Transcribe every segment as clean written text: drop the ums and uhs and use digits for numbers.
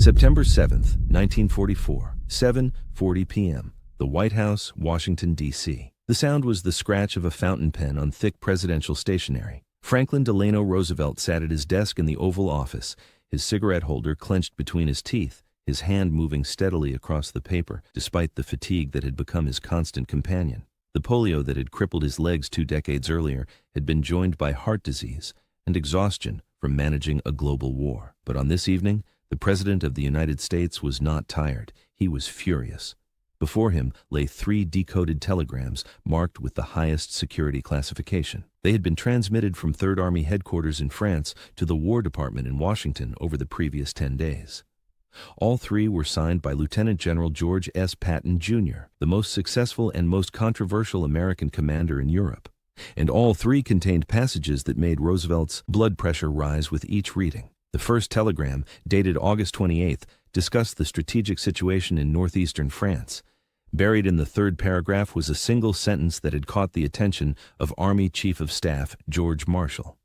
September 7, 1944, 7:40 p.m., the White House, Washington, D.C. The sound was the scratch of a fountain pen on thick presidential stationery. Franklin Delano Roosevelt sat at his desk in the Oval Office, his cigarette holder clenched between his teeth, his hand moving steadily across the paper, despite the fatigue that had become his constant companion. The polio that had crippled his legs 2 decades earlier had been joined by heart disease and exhaustion from managing a global war. But on this evening, the President of the United States was not tired. He was furious. Before him lay 3 decoded telegrams marked with the highest security classification. They had been transmitted from 3rd Army headquarters in France to the War Department in Washington over the previous 10 days. All 3 were signed by Lieutenant General George S. Patton, Jr., the most successful and most controversial American commander in Europe. And all 3 contained passages that made Roosevelt's blood pressure rise with each reading. The first telegram, dated August 28th, discussed the strategic situation in northeastern France. Buried in the 3rd paragraph was a single sentence that had caught the attention of Army Chief of Staff George Marshall.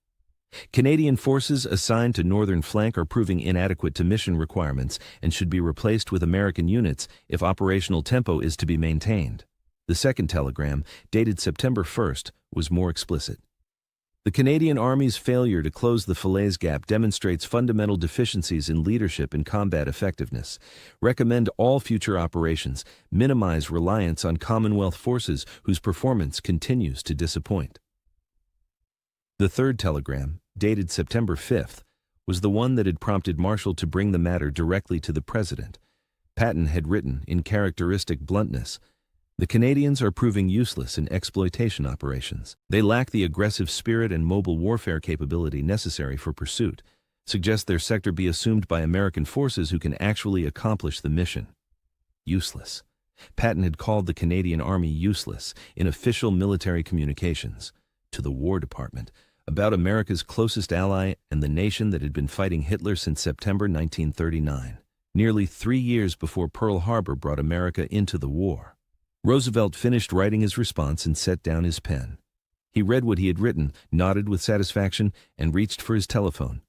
Canadian forces assigned to northern flank are proving inadequate to mission requirements and should be replaced with American units if operational tempo is to be maintained. The second telegram, dated September 1st, was more explicit. The Canadian Army's failure to close the Falaise Gap demonstrates fundamental deficiencies in leadership and combat effectiveness. Recommend all future operations minimize reliance on Commonwealth forces whose performance continues to disappoint. The third telegram, dated September 5th, was the one that had prompted Marshall to bring the matter directly to the President. Patton had written, in characteristic bluntness, "The Canadians are proving useless in exploitation operations. They lack the aggressive spirit and mobile warfare capability necessary for pursuit. Suggest their sector be assumed by American forces who can actually accomplish the mission." Useless. Patton had called the Canadian Army useless in official military communications to the War Department about America's closest ally and the nation that had been fighting Hitler since September 1939, nearly 3 years before Pearl Harbor brought America into the war. Roosevelt finished writing his response and set down his pen. He read what he had written, nodded with satisfaction, and reached for his telephone.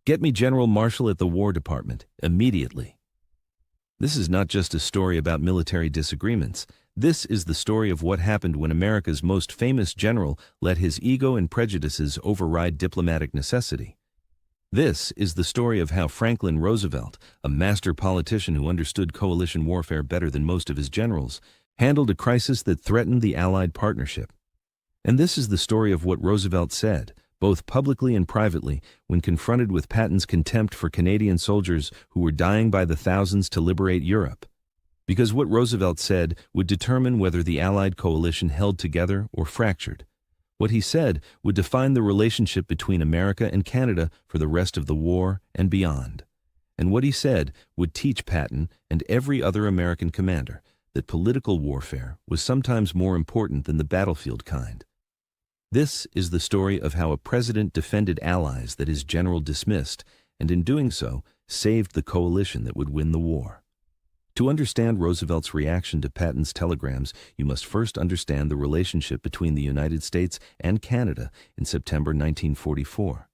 "Get me General Marshall at the War Department, immediately." This is not just a story about military disagreements. This is the story of what happened when America's most famous general let his ego and prejudices override diplomatic necessity. This is the story of how Franklin Roosevelt, a master politician who understood coalition warfare better than most of his generals, handled a crisis that threatened the Allied partnership. And this is the story of what Roosevelt said, both publicly and privately, when confronted with Patton's contempt for Canadian soldiers who were dying by the thousands to liberate Europe. Because what Roosevelt said would determine whether the Allied coalition held together or fractured. What he said would define the relationship between America and Canada for the rest of the war and beyond. And what he said would teach Patton and every other American commander that political warfare was sometimes more important than the battlefield kind. This is the story of how a president defended allies that his general dismissed, and in doing so, saved the coalition that would win the war. To understand Roosevelt's reaction to Patton's telegrams, you must first understand the relationship between the United States and Canada in September 1944.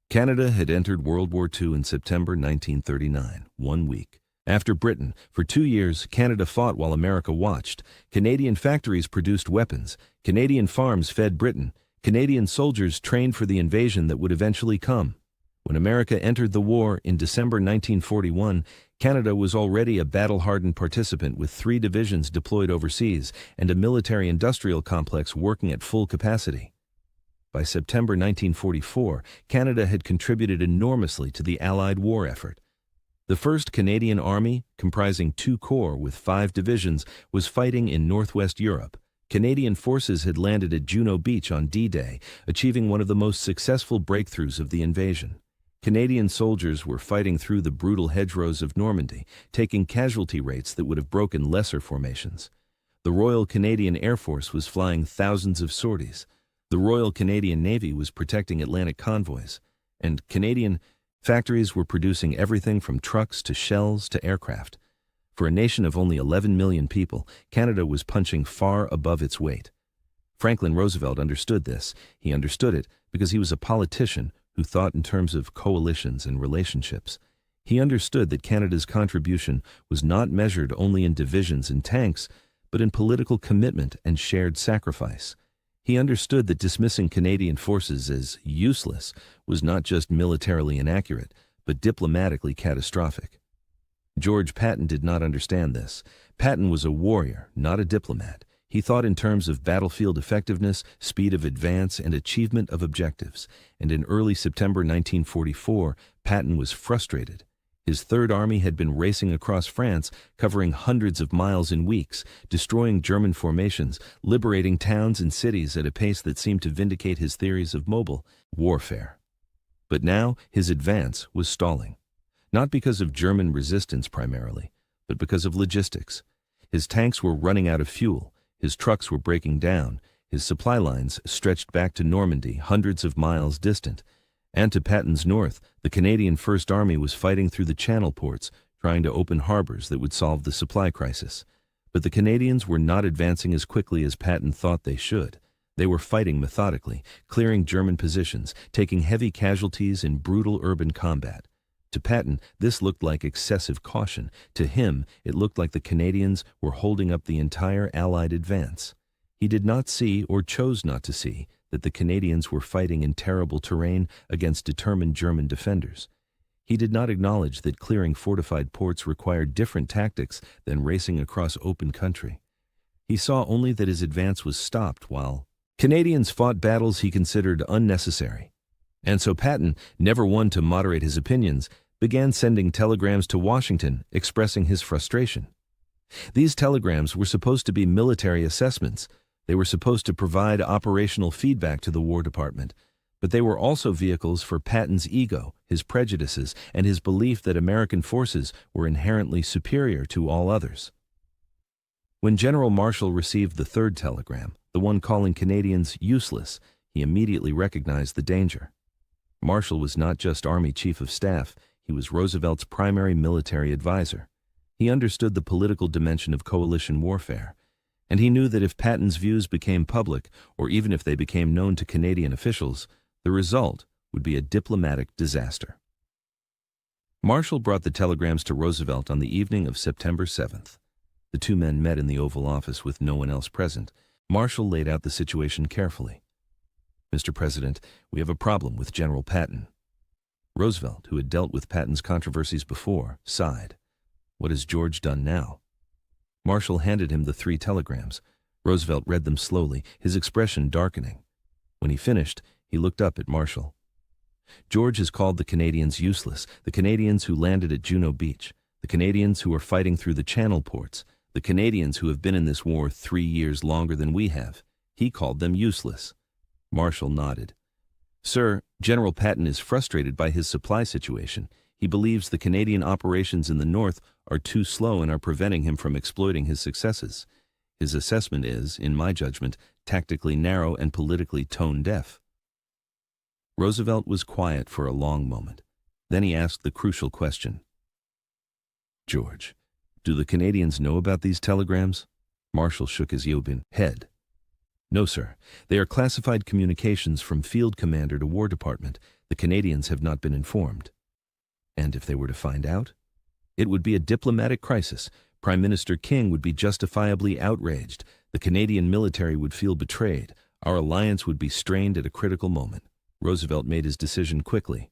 Canada had entered World War II in September 1939, 1 week. After Britain, for 2 years, Canada fought while America watched. Canadian factories produced weapons. Canadian farms fed Britain. Canadian soldiers trained for the invasion that would eventually come. When America entered the war in December 1941, Canada was already a battle-hardened participant with 3 divisions deployed overseas and a military-industrial complex working at full capacity. By September 1944, Canada had contributed enormously to the Allied war effort. The 1st Canadian Army, comprising 2 corps with 5 divisions, was fighting in northwest Europe. Canadian forces had landed at Juno Beach on D-Day, achieving one of the most successful breakthroughs of the invasion. Canadian soldiers were fighting through the brutal hedgerows of Normandy, taking casualty rates that would have broken lesser formations. The Royal Canadian Air Force was flying thousands of sorties. The Royal Canadian Navy was protecting Atlantic convoys. And Canadian factories were producing everything from trucks to shells to aircraft. For a nation of only 11 million people, Canada was punching far above its weight. Franklin Roosevelt understood this. He understood it because he was a politician who thought in terms of coalitions and relationships. He understood that Canada's contribution was not measured only in divisions and tanks, but in political commitment and shared sacrifice. He understood that dismissing Canadian forces as useless was not just militarily inaccurate, but diplomatically catastrophic. George Patton did not understand this. Patton was a warrior, not a diplomat. He thought in terms of battlefield effectiveness, speed of advance, and achievement of objectives. And in early September 1944, Patton was frustrated. His Third Army had been racing across France, covering hundreds of miles in weeks, destroying German formations, liberating towns and cities at a pace that seemed to vindicate his theories of mobile warfare. But now his advance was stalling. Not because of German resistance primarily, but because of logistics. His tanks were running out of fuel, his trucks were breaking down, his supply lines stretched back to Normandy, hundreds of miles distant. And to Patton's north, the Canadian First Army was fighting through the Channel ports, trying to open harbors that would solve the supply crisis. But the Canadians were not advancing as quickly as Patton thought they should. They were fighting methodically, clearing German positions, taking heavy casualties in brutal urban combat. To Patton, this looked like excessive caution. To him, it looked like the Canadians were holding up the entire Allied advance. He did not see, or chose not to see, that the Canadians were fighting in terrible terrain against determined German defenders. He did not acknowledge that clearing fortified ports required different tactics than racing across open country. He saw only that his advance was stopped while Canadians fought battles he considered unnecessary. And so Patton, never one to moderate his opinions, began sending telegrams to Washington expressing his frustration. These telegrams were supposed to be military assessments. They were supposed to provide operational feedback to the War Department, but they were also vehicles for Patton's ego, his prejudices, and his belief that American forces were inherently superior to all others. When General Marshall received the third telegram, the one calling Canadians useless, he immediately recognized the danger. Marshall was not just Army Chief of Staff, he was Roosevelt's primary military advisor. He understood the political dimension of coalition warfare, and he knew that if Patton's views became public, or even if they became known to Canadian officials, the result would be a diplomatic disaster. Marshall brought the telegrams to Roosevelt on the evening of September 7th. The two men met in the Oval Office with no one else present. Marshall laid out the situation carefully. "Mr. President, we have a problem with General Patton." Roosevelt, who had dealt with Patton's controversies before, sighed. "What has George done now?" Marshall handed him the 3 telegrams. Roosevelt read them slowly, his expression darkening. When he finished, he looked up at Marshall. "George has called the Canadians useless, the Canadians who landed at Juno Beach, the Canadians who are fighting through the Channel ports, the Canadians who have been in this war 3 years longer than we have. He called them useless." Marshall nodded. "Sir, General Patton is frustrated by his supply situation. He believes the Canadian operations in the north are too slow and are preventing him from exploiting his successes. His assessment is, in my judgment, tactically narrow and politically tone-deaf." Roosevelt was quiet for a long moment. Then he asked the crucial question. "George, do the Canadians know about these telegrams?" Marshall shook his head. "No, sir. They are classified communications from Field Commander to War Department. The Canadians have not been informed." "And if they were to find out?" "It would be a diplomatic crisis. Prime Minister King would be justifiably outraged. The Canadian military would feel betrayed. Our alliance would be strained at a critical moment." Roosevelt made his decision quickly.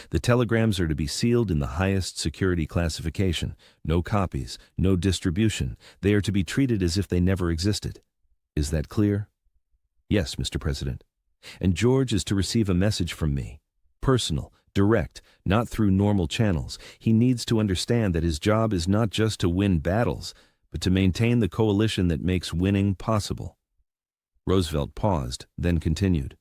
"The telegrams are to be sealed in the highest security classification. No copies, no distribution. They are to be treated as if they never existed. Is that clear?" "Yes, Mr. President." "And George is to receive a message from me. Personal, direct, not through normal channels. He needs to understand that his job is not just to win battles, but to maintain the coalition that makes winning possible." Roosevelt paused, then continued.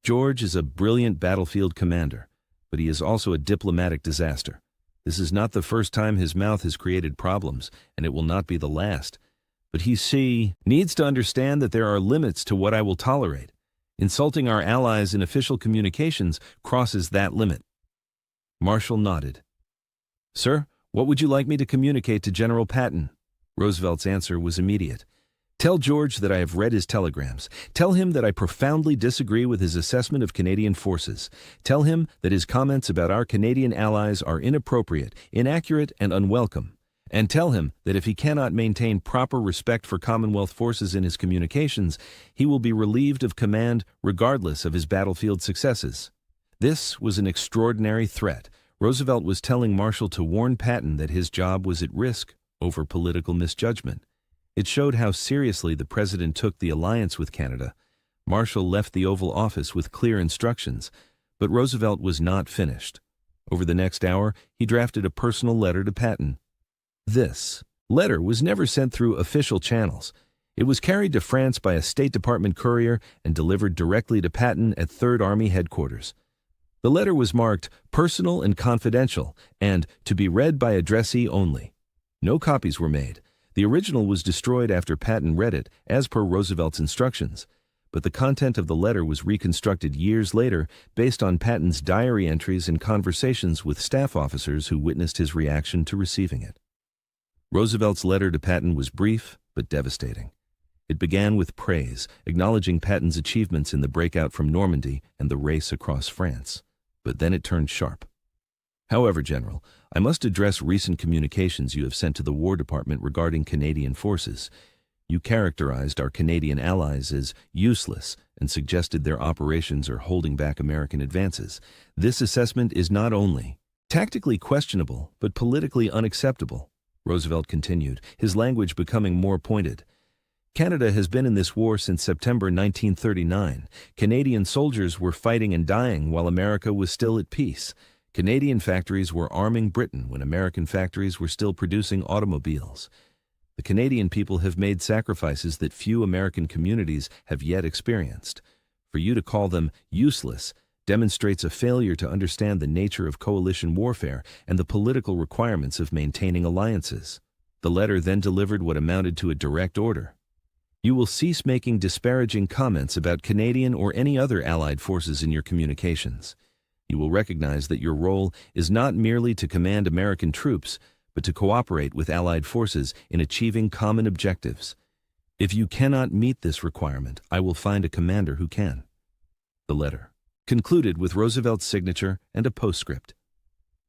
"George is a brilliant battlefield commander, but he is also a diplomatic disaster. This is not the first time his mouth has created problems, and it will not be the last. But he needs to understand that there are limits to what I will tolerate. Insulting our allies in official communications crosses that limit." Marshall nodded. "Sir, what would you like me to communicate to General Patton?" Roosevelt's answer was immediate. Tell George that I have read his telegrams. Tell him that I profoundly disagree with his assessment of Canadian forces. Tell him that his comments about our Canadian allies are inappropriate, inaccurate, and unwelcome. And tell him that if he cannot maintain proper respect for Commonwealth forces in his communications, he will be relieved of command regardless of his battlefield successes. This was an extraordinary threat. Roosevelt was telling Marshall to warn Patton that his job was at risk over political misjudgment. It showed how seriously the president took the alliance with Canada. Marshall left the Oval Office with clear instructions, but Roosevelt was not finished. Over the next hour, he drafted a personal letter to Patton. This letter was never sent through official channels. It was carried to France by a State Department courier and delivered directly to Patton at 3rd Army headquarters. The letter was marked personal and confidential and to be read by addressee only. No copies were made. The original was destroyed after Patton read it, as per Roosevelt's instructions, but the content of the letter was reconstructed years later based on Patton's diary entries and conversations with staff officers who witnessed his reaction to receiving it. Roosevelt's letter to Patton was brief but devastating. It began with praise, acknowledging Patton's achievements in the breakout from Normandy and the race across France. But then it turned sharp. However, General, I must address recent communications you have sent to the War Department regarding Canadian forces. You characterized our Canadian allies as useless and suggested their operations are holding back American advances. This assessment is not only tactically questionable, but politically unacceptable, Roosevelt continued, his language becoming more pointed. Canada has been in this war since September 1939. Canadian soldiers were fighting and dying while America was still at peace. Canadian factories were arming Britain when American factories were still producing automobiles. The Canadian people have made sacrifices that few American communities have yet experienced. For you to call them useless demonstrates a failure to understand the nature of coalition warfare and the political requirements of maintaining alliances. The letter then delivered what amounted to a direct order. You will cease making disparaging comments about Canadian or any other allied forces in your communications. You will recognize that your role is not merely to command American troops, but to cooperate with Allied forces in achieving common objectives. If you cannot meet this requirement, I will find a commander who can. The letter concluded with Roosevelt's signature and a postscript.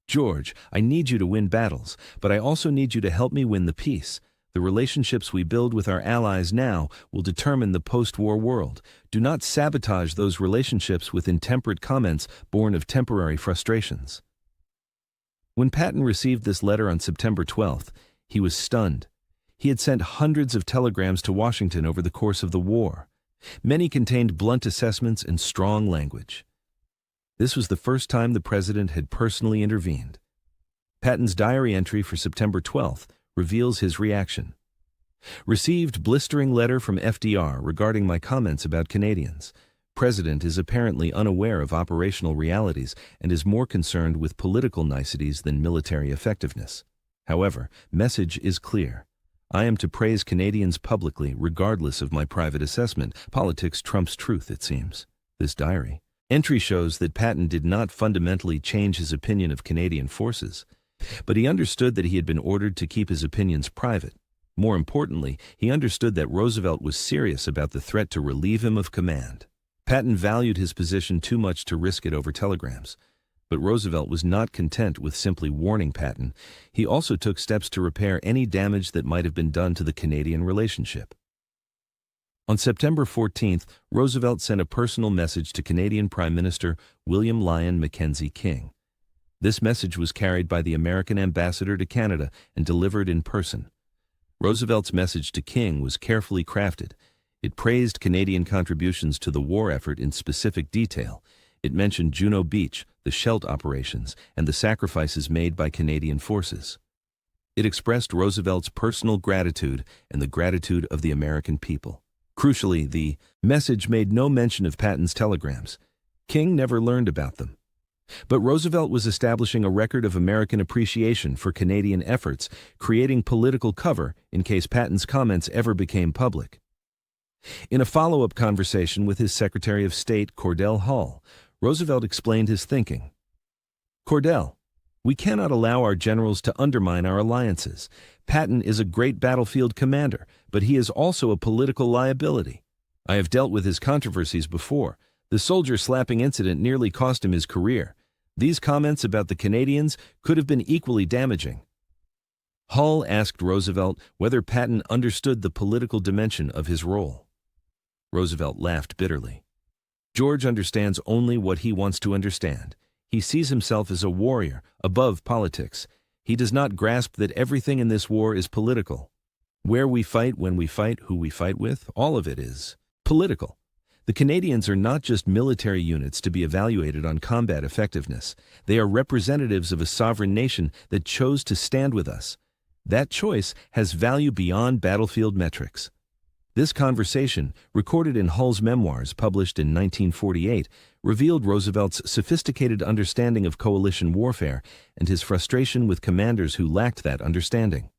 George, I need you to win battles, but I also need you to help me win the peace. The relationships we build with our allies now will determine the post-war world. Do not sabotage those relationships with intemperate comments born of temporary frustrations. When Patton received this letter on September 12th, he was stunned. He had sent hundreds of telegrams to Washington over the course of the war. Many contained blunt assessments and strong language. This was the first time the president had personally intervened. Patton's diary entry for September 12th reveals his reaction. Received blistering letter from FDR regarding my comments about Canadians. President is apparently unaware of operational realities and is more concerned with political niceties than military effectiveness. However, message is clear. I am to praise Canadians publicly regardless of my private assessment. Politics trumps truth, it seems. This diary entry shows that Patton did not fundamentally change his opinion of Canadian forces, but he understood that he had been ordered to keep his opinions private. More importantly, he understood that Roosevelt was serious about the threat to relieve him of command. Patton valued his position too much to risk it over telegrams. But Roosevelt was not content with simply warning Patton. He also took steps to repair any damage that might have been done to the Canadian relationship. On September 14th, Roosevelt sent a personal message to Canadian Prime Minister William Lyon Mackenzie King. This message was carried by the American ambassador to Canada and delivered in person. Roosevelt's message to King was carefully crafted. It praised Canadian contributions to the war effort in specific detail. It mentioned Juno Beach, the Scheldt operations, and the sacrifices made by Canadian forces. It expressed Roosevelt's personal gratitude and the gratitude of the American people. Crucially, the message made no mention of Patton's telegrams. King never learned about them. But Roosevelt was establishing a record of American appreciation for Canadian efforts, creating political cover in case Patton's comments ever became public. In a follow-up conversation with his Secretary of State, Cordell Hull, Roosevelt explained his thinking. Cordell, We cannot allow our generals to undermine our alliances. Patton is a great battlefield commander, but he is also a political liability. I have dealt with his controversies before. The soldier slapping incident nearly cost him his career. These comments about the Canadians could have been equally damaging. Hull asked Roosevelt whether Patton understood the political dimension of his role. Roosevelt laughed bitterly. George understands only what he wants to understand. He sees himself as a warrior, above politics. He does not grasp that everything in this war is political. Where we fight, when we fight, who we fight with, all of it is political. The Canadians are not just military units to be evaluated on combat effectiveness. They are representatives of a sovereign nation that chose to stand with us. That choice has value beyond battlefield metrics. This conversation, recorded in Hull's memoirs published in 1948, revealed Roosevelt's sophisticated understanding of coalition warfare and his frustration with commanders who lacked that understanding.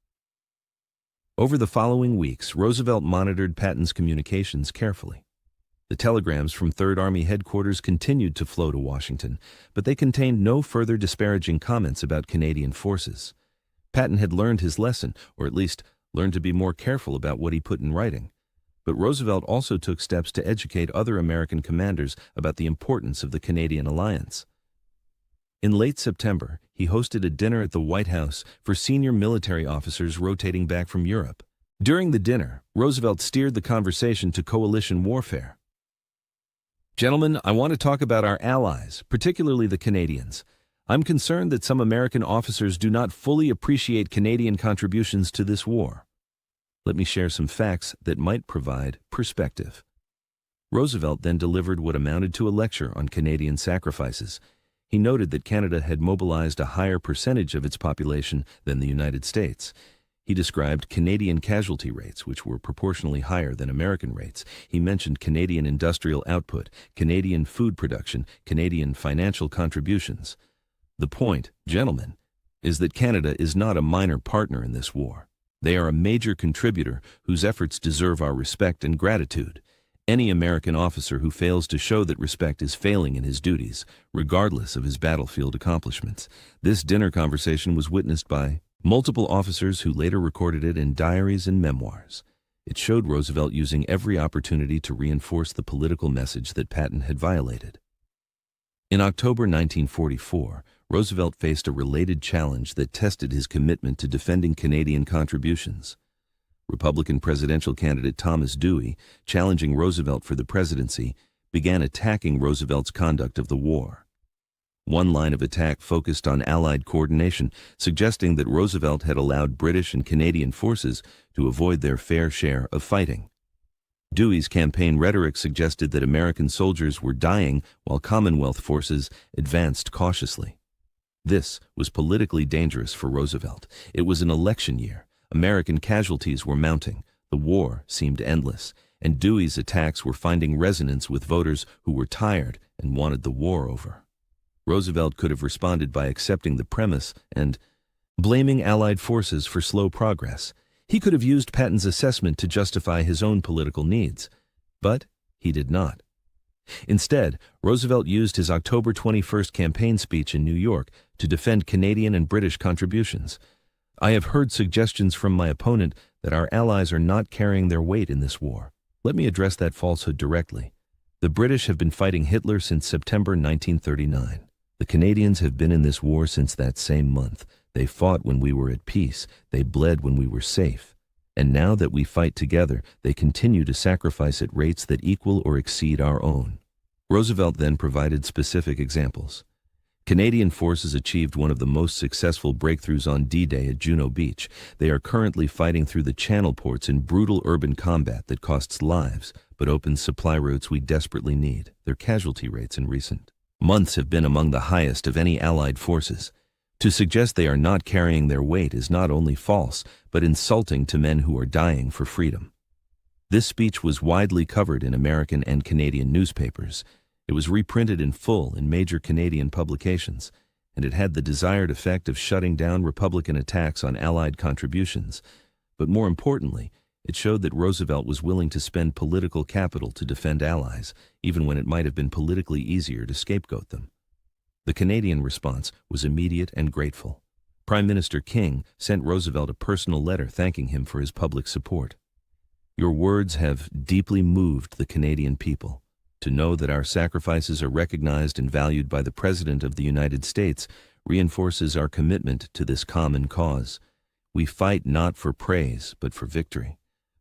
Over the following weeks, Roosevelt monitored Patton's communications carefully. The telegrams from Third Army headquarters continued to flow to Washington, but they contained no further disparaging comments about Canadian forces. Patton had learned his lesson, or at least learned to be more careful about what he put in writing. But Roosevelt also took steps to educate other American commanders about the importance of the Canadian alliance. In late September, he hosted a dinner at the White House for senior military officers rotating back from Europe. During the dinner, Roosevelt steered the conversation to coalition warfare. "Gentlemen, I want to talk about our allies, particularly the Canadians. I'm concerned that some American officers do not fully appreciate Canadian contributions to this war. Let me share some facts that might provide perspective." Roosevelt then delivered what amounted to a lecture on Canadian sacrifices. He noted that Canada had mobilized a higher percentage of its population than the United States. He described Canadian casualty rates, which were proportionally higher than American rates. He mentioned Canadian industrial output, Canadian food production, Canadian financial contributions. The point, gentlemen, is that Canada is not a minor partner in this war. They are a major contributor whose efforts deserve our respect and gratitude. Any American officer who fails to show that respect is failing in his duties, regardless of his battlefield accomplishments. This dinner conversation was witnessed by multiple officers who later recorded it in diaries and memoirs. It showed Roosevelt using every opportunity to reinforce the political message that Patton had violated. In October 1944, Roosevelt faced a related challenge that tested his commitment to defending Canadian contributions. Republican presidential candidate Thomas Dewey, challenging Roosevelt for the presidency, began attacking Roosevelt's conduct of the war. One line of attack focused on Allied coordination, suggesting that Roosevelt had allowed British and Canadian forces to avoid their fair share of fighting. Dewey's campaign rhetoric suggested that American soldiers were dying while Commonwealth forces advanced cautiously. This was politically dangerous for Roosevelt. It was an election year. American casualties were mounting. The war seemed endless, and Dewey's attacks were finding resonance with voters who were tired and wanted the war over. Roosevelt could have responded by accepting the premise and blaming Allied forces for slow progress. He could have used Patton's assessment to justify his own political needs, but he did not. Instead, Roosevelt used his October 21st campaign speech in New York to defend Canadian and British contributions. "I have heard suggestions from my opponent that our allies are not carrying their weight in this war. Let me address that falsehood directly. The British have been fighting Hitler since September 1939. The Canadians have been in this war since that same month. They fought when we were at peace. They bled when we were safe. And now that we fight together, they continue to sacrifice at rates that equal or exceed our own." Roosevelt then provided specific examples. Canadian forces achieved one of the most successful breakthroughs on D-Day at Juno Beach. They are currently fighting through the channel ports in brutal urban combat that costs lives, but opens supply routes we desperately need. Their casualty rates in recent months have been among the highest of any Allied forces. To suggest they are not carrying their weight is not only false, but insulting to men who are dying for freedom. This speech was widely covered in American and Canadian newspapers. It was reprinted in full in major Canadian publications, and it had the desired effect of shutting down Republican attacks on Allied contributions. But more importantly, it showed that Roosevelt was willing to spend political capital to defend allies, even when it might have been politically easier to scapegoat them. The Canadian response was immediate and grateful. Prime Minister King sent Roosevelt a personal letter thanking him for his public support. "Your words have deeply moved the Canadian people. To know that our sacrifices are recognized and valued by the President of the United States reinforces our commitment to this common cause. We fight not for praise, but for victory.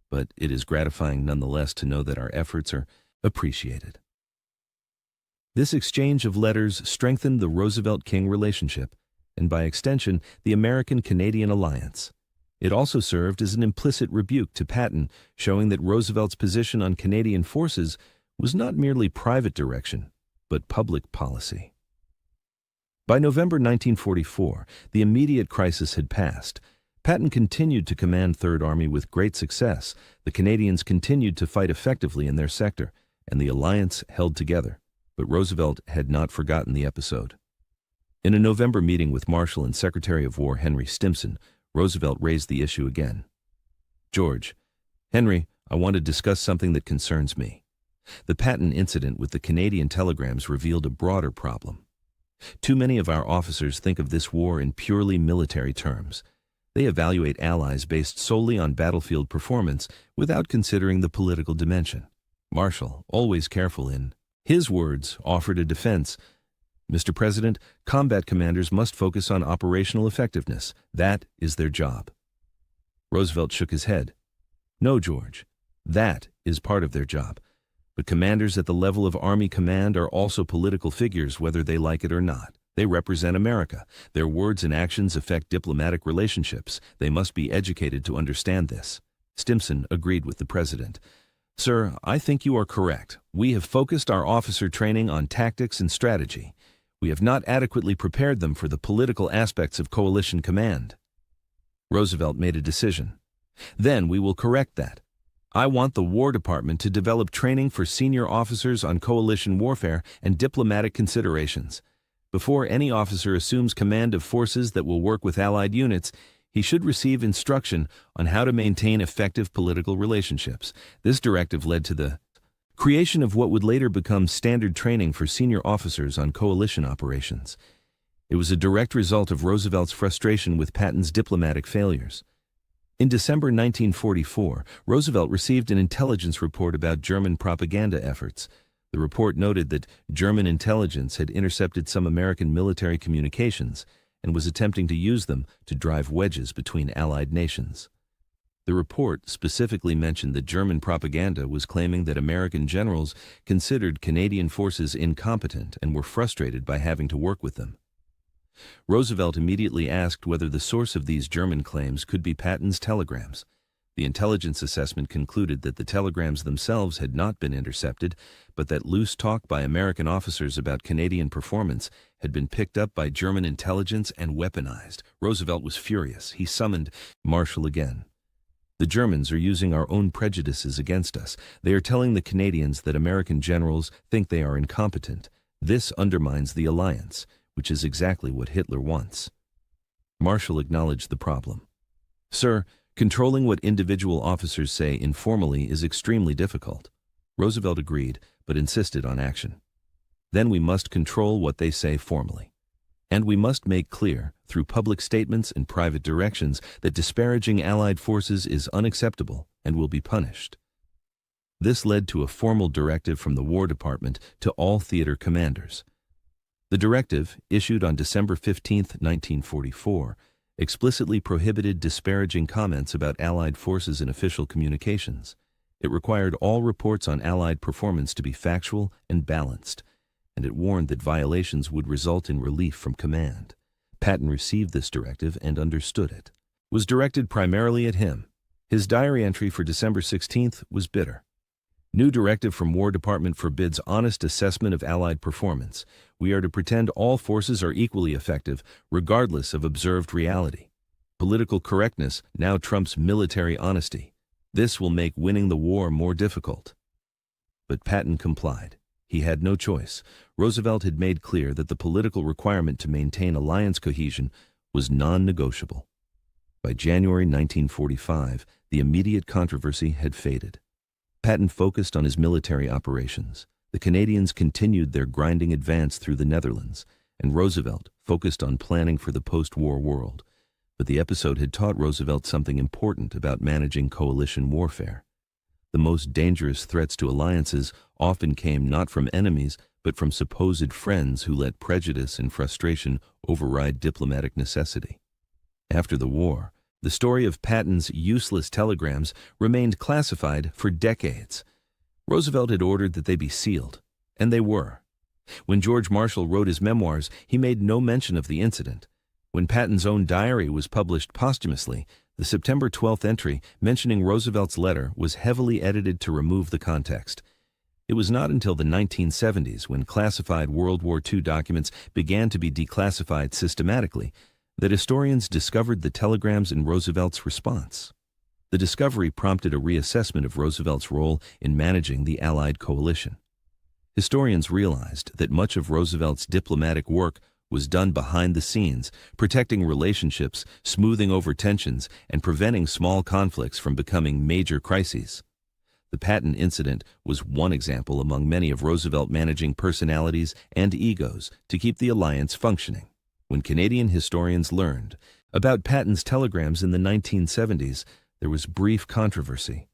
But it is gratifying nonetheless to know that our efforts are appreciated." This exchange of letters strengthened the Roosevelt-King relationship, and by extension, the American-Canadian alliance. It also served as an implicit rebuke to Patton, showing that Roosevelt's position on Canadian forces was not merely private direction, but public policy. By November 1944, the immediate crisis had passed. Patton continued to command Third Army with great success. The Canadians continued to fight effectively in their sector, and the alliance held together. But Roosevelt had not forgotten the episode. In a November meeting with Marshall and Secretary of War Henry Stimson, Roosevelt raised the issue again. "George, Henry, I want to discuss something that concerns me." The Patton incident with the Canadian telegrams revealed a broader problem. Too many of our officers think of this war in purely military terms. They evaluate allies based solely on battlefield performance without considering the political dimension. Marshall, always careful in his words, offered a defense. "Mr. President, combat commanders must focus on operational effectiveness. That is their job." Roosevelt shook his head. "No, George, that is part of their job. But commanders at the level of Army command are also political figures, whether they like it or not. They represent America. Their words and actions affect diplomatic relationships. They must be educated to understand this." Stimson agreed with the President. "Sir, I think you are correct. We have focused our officer training on tactics and strategy. We have not adequately prepared them for the political aspects of coalition command." Roosevelt made a decision. "Then we will correct that. I want the War Department to develop training for senior officers on coalition warfare and diplomatic considerations. Before any officer assumes command of forces that will work with Allied units, he should receive instruction on how to maintain effective political relationships." This directive led to the creation of what would later become standard training for senior officers on coalition operations. It was a direct result of Roosevelt's frustration with Patton's diplomatic failures. In December 1944, Roosevelt received an intelligence report about German propaganda efforts. The report noted that German intelligence had intercepted some American military communications and was attempting to use them to drive wedges between Allied nations. The report specifically mentioned that German propaganda was claiming that American generals considered Canadian forces incompetent and were frustrated by having to work with them. Roosevelt immediately asked whether the source of these German claims could be Patton's telegrams. The intelligence assessment concluded that the telegrams themselves had not been intercepted, but that loose talk by American officers about Canadian performance had been picked up by German intelligence and weaponized. Roosevelt was furious. He summoned Marshall again. "The Germans are using our own prejudices against us. They are telling the Canadians that American generals think they are incompetent. This undermines the alliance, which is exactly what Hitler wants." Marshall acknowledged the problem. "Sir, controlling what individual officers say informally is extremely difficult." Roosevelt agreed, but insisted on action. "Then we must control what they say formally. And we must make clear, through public statements and private directions, that disparaging Allied forces is unacceptable and will be punished." This led to a formal directive from the War Department to all theater commanders. The directive, issued on December 15, 1944, explicitly prohibited disparaging comments about Allied forces in official communications. It required all reports on Allied performance to be factual and balanced, and it warned that violations would result in relief from command. Patton received this directive and understood it. It was directed primarily at him. His diary entry for December 16th was bitter. "New directive from War Department forbids honest assessment of Allied performance. We are to pretend all forces are equally effective, regardless of observed reality. Political correctness now trumps military honesty. This will make winning the war more difficult." But Patton complied. He had no choice. Roosevelt had made clear that the political requirement to maintain alliance cohesion was non-negotiable. By January 1945, the immediate controversy had faded. Patton focused on his military operations. The Canadians continued their grinding advance through the Netherlands, and Roosevelt focused on planning for the post-war world. But the episode had taught Roosevelt something important about managing coalition warfare. The most dangerous threats to alliances often came not from enemies, but from supposed friends who let prejudice and frustration override diplomatic necessity. After the war, the story of Patton's useless telegrams remained classified for decades. Roosevelt had ordered that they be sealed, and they were. When George Marshall wrote his memoirs, he made no mention of the incident. When Patton's own diary was published posthumously, the September 12th entry mentioning Roosevelt's letter was heavily edited to remove the context. It was not until the 1970s, when classified World War II documents began to be declassified systematically, that historians discovered the telegrams in Roosevelt's response. The discovery prompted a reassessment of Roosevelt's role in managing the Allied coalition. Historians realized that much of Roosevelt's diplomatic work was done behind the scenes, protecting relationships, smoothing over tensions, and preventing small conflicts from becoming major crises. The Patton incident was one example among many of Roosevelt managing personalities and egos to keep the alliance functioning. When Canadian historians learned about Patton's telegrams in the 1970s, there was brief controversy.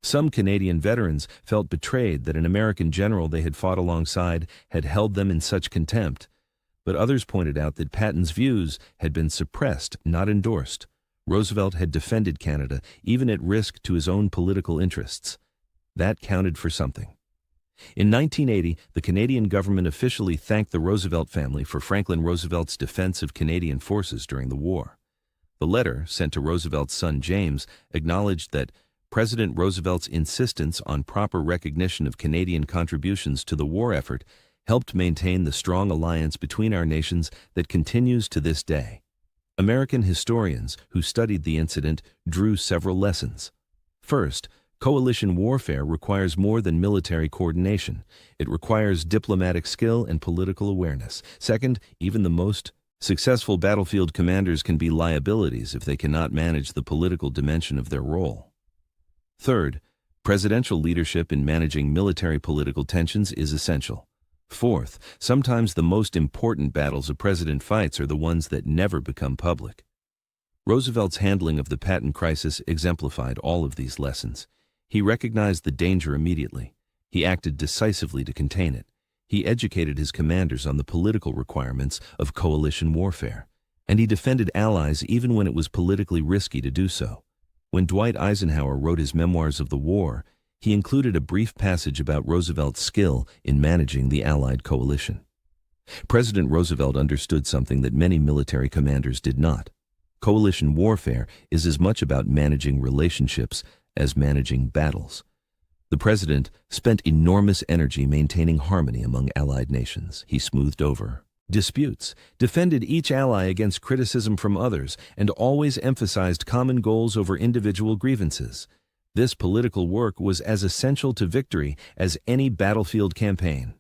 Some Canadian veterans felt betrayed that an American general they had fought alongside had held them in such contempt, but others pointed out that Patton's views had been suppressed, not endorsed. Roosevelt had defended Canada, even at risk to his own political interests. That counted for something. In 1980, the Canadian government officially thanked the Roosevelt family for Franklin Roosevelt's defense of Canadian forces during the war. The letter, sent to Roosevelt's son James, acknowledged that President Roosevelt's insistence on proper recognition of Canadian contributions to the war effort helped maintain the strong alliance between our nations that continues to this day. American historians who studied the incident drew several lessons. First, coalition warfare requires more than military coordination. It requires diplomatic skill and political awareness. Second, even the most successful battlefield commanders can be liabilities if they cannot manage the political dimension of their role. Third, presidential leadership in managing military political tensions is essential. Fourth, sometimes the most important battles a president fights are the ones that never become public. Roosevelt's handling of the Patton crisis exemplified all of these lessons. He recognized the danger immediately. He acted decisively to contain it. He educated his commanders on the political requirements of coalition warfare. And he defended allies even when it was politically risky to do so. When Dwight Eisenhower wrote his memoirs of the war, he included a brief passage about Roosevelt's skill in managing the Allied coalition. President Roosevelt understood something that many military commanders did not. Coalition warfare is as much about managing relationships as managing battles. The president spent enormous energy maintaining harmony among allied nations. He smoothed over disputes, defended each ally against criticism from others, and always emphasized common goals over individual grievances. This political work was as essential to victory as any battlefield campaign.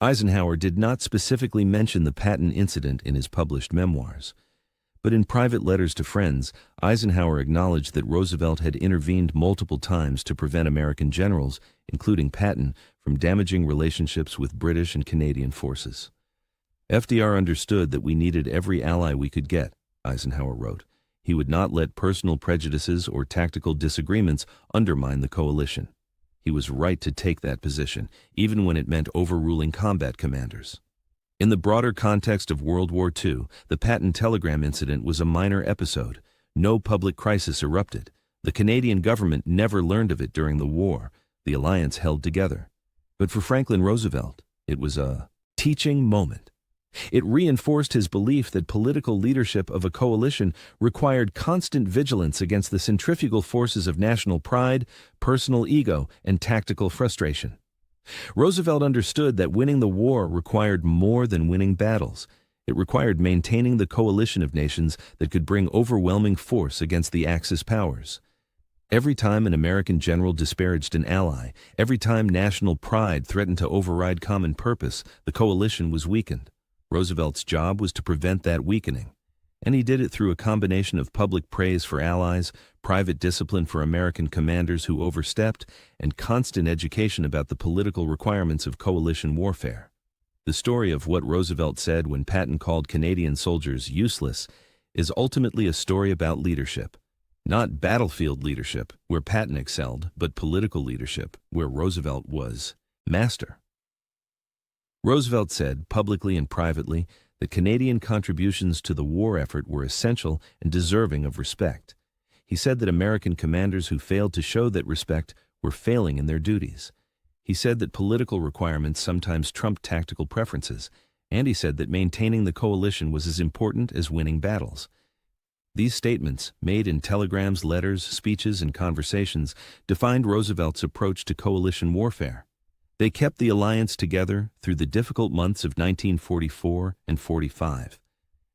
Eisenhower did not specifically mention the Patton incident in his published memoirs. But in private letters to friends, Eisenhower acknowledged that Roosevelt had intervened multiple times to prevent American generals, including Patton, from damaging relationships with British and Canadian forces. FDR understood that we needed every ally we could get, Eisenhower wrote. He would not let personal prejudices or tactical disagreements undermine the coalition. He was right to take that position, even when it meant overruling combat commanders. In the broader context of World War II, the Patton telegram incident was a minor episode. No public crisis erupted. The Canadian government never learned of it during the war. The alliance held together. But for Franklin Roosevelt, it was a teaching moment. It reinforced his belief that political leadership of a coalition required constant vigilance against the centrifugal forces of national pride, personal ego, and tactical frustration. Roosevelt understood that winning the war required more than winning battles. It required maintaining the coalition of nations that could bring overwhelming force against the Axis powers. Every time an American general disparaged an ally, every time national pride threatened to override common purpose, the coalition was weakened. Roosevelt's job was to prevent that weakening, and he did it through a combination of public praise for allies, private discipline for American commanders who overstepped, and constant education about the political requirements of coalition warfare. The story of what Roosevelt said when Patton called Canadian soldiers useless is ultimately a story about leadership. Not battlefield leadership, where Patton excelled, but political leadership, where Roosevelt was master. Roosevelt said, publicly and privately, that Canadian contributions to the war effort were essential and deserving of respect. He said that American commanders who failed to show that respect were failing in their duties. He said that political requirements sometimes trumped tactical preferences, and he said that maintaining the coalition was as important as winning battles. These statements, made in telegrams, letters, speeches, and conversations, defined Roosevelt's approach to coalition warfare. They kept the alliance together through the difficult months of 1944 and 45,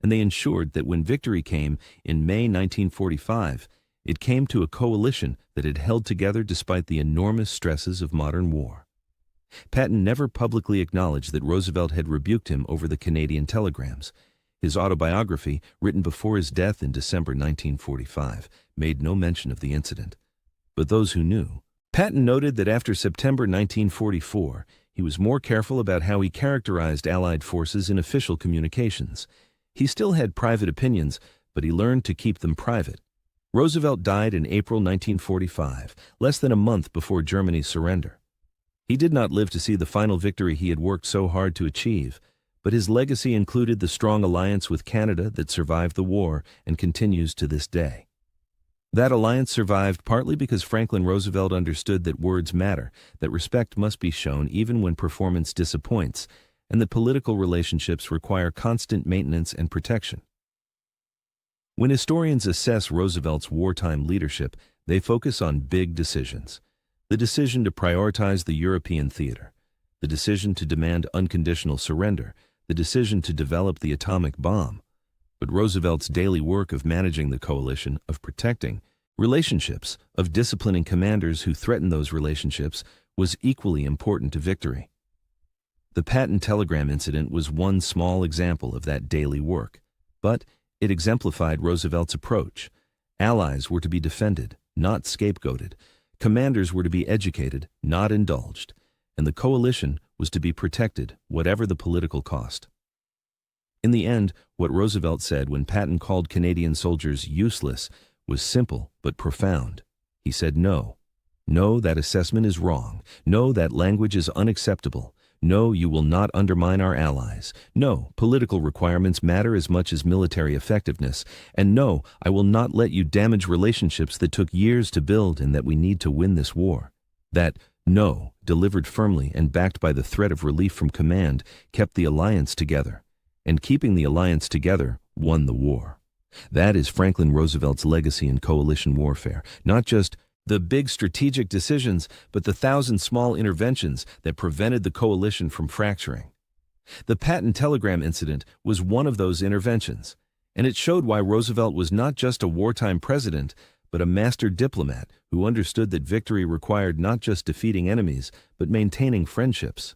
and they ensured that when victory came in May 1945, it came to a coalition that had held together despite the enormous stresses of modern war. Patton never publicly acknowledged that Roosevelt had rebuked him over the Canadian telegrams. His autobiography, written before his death in December 1945, made no mention of the incident. But those who knew. Patton noted that after September 1944, he was more careful about how he characterized Allied forces in official communications. He still had private opinions, but he learned to keep them private. Roosevelt died in April 1945, less than a month before Germany's surrender. He did not live to see the final victory he had worked so hard to achieve, but his legacy included the strong alliance with Canada that survived the war and continues to this day. That alliance survived partly because Franklin Roosevelt understood that words matter, that respect must be shown even when performance disappoints, and that political relationships require constant maintenance and protection. When historians assess Roosevelt's wartime leadership, they focus on big decisions. The decision to prioritize the European theater, the decision to demand unconditional surrender, the decision to develop the atomic bomb. But Roosevelt's daily work of managing the coalition, of protecting relationships, of disciplining commanders who threatened those relationships, was equally important to victory. The Patton telegram incident was one small example of that daily work, but it exemplified Roosevelt's approach. Allies were to be defended, not scapegoated. Commanders were to be educated, not indulged. And the coalition was to be protected, whatever the political cost. In the end, what Roosevelt said when Patton called Canadian soldiers useless was simple but profound. He said no. No, that assessment is wrong. No, that language is unacceptable. No, you will not undermine our allies. No, political requirements matter as much as military effectiveness. And no, I will not let you damage relationships that took years to build and that we need to win this war. That no, delivered firmly and backed by the threat of relief from command, kept the alliance together. And keeping the alliance together won the war. That is Franklin Roosevelt's legacy in coalition warfare, not just the big strategic decisions, but the 1,000 small interventions that prevented the coalition from fracturing. The Patton telegram incident was one of those interventions, and it showed why Roosevelt was not just a wartime president, but a master diplomat who understood that victory required not just defeating enemies, but maintaining friendships.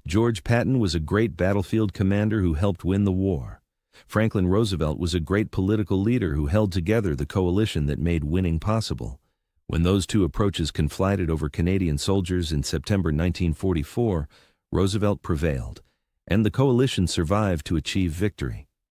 George Patton was a great battlefield commander who helped win the war. Franklin Roosevelt was a great political leader who held together the coalition that made winning possible. When those two approaches conflited over Canadian soldiers in September 1944, Roosevelt prevailed, and the coalition survived to achieve victory.